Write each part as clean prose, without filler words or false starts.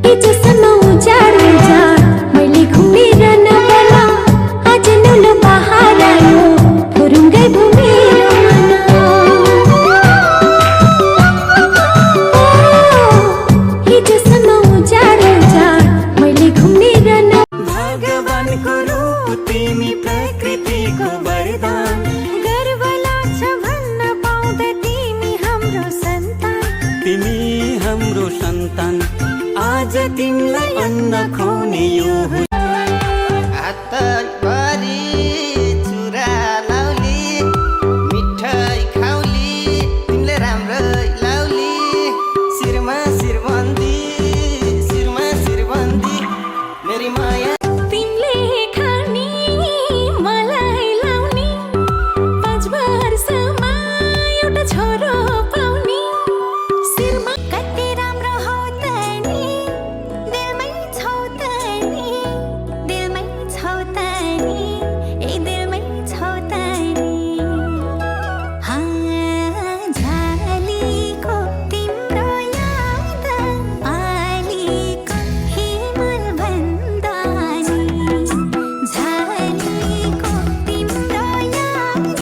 हिजोसम्म उजाड मैले घुमेर नबला आज नौलो बहार आयो फुरुङ्गै भूमिरो मन हिजोसम्म उजाड मैले घुमेर न भगवानको रूप तिमी प्रकृतिको वरदान गर्व लाग्छ भन्न पाउँदा तिमी हाम्रो सन्तान आज तिमीलाई अन्न खुवाउने यो हातभरि चुरा लाउली मिठाई खाउली तिमीले राम्रै लाउली शिरमा शिरबन्दी मेरी माया तिमीले खानी मलाई लाउनी 5 वर्षमा एउटा छोरो पाउनी शिरमा कति राम्रो हो त नि दिलमै छौ त नि ए दिलमै छौ त नि झालीको तिम्रो याद आलीको हिमल भन्दा नि झालीको तिम्रो याद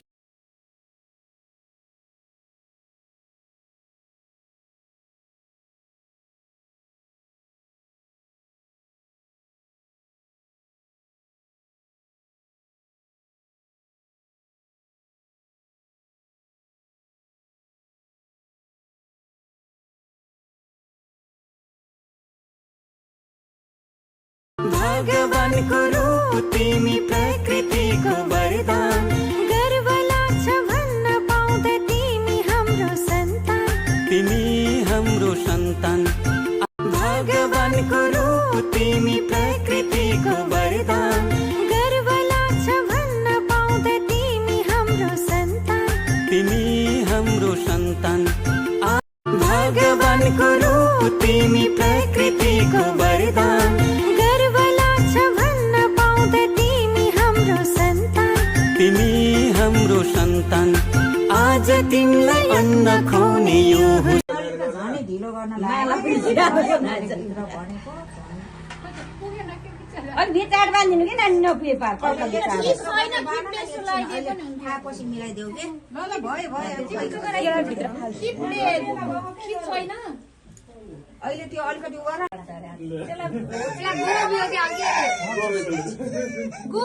भगवानको रूप तिमी प्रकृतिको वरदान गर्व लाग्छ भन्न पाउँदा तिमी हाम्रो सन्तान भगवानको रूप तिमी प्रकृतिको वरदान गर्व लाग्छ भन्न पाउँदा तिमी हाम्रो सन्तान भगवानको रूप तिमी प्रकृतिको वरदान गर्व लाग्छ भन्न पाउँदा तिमी हाम्रो सन्तान आज तिमीलाई अन्न खुवाउने यो भित्राट बाँधिनु कि नानी नपुगे पार पछि मिलाइदेऊ के ल भयो अहिले त्यो अलिकति गो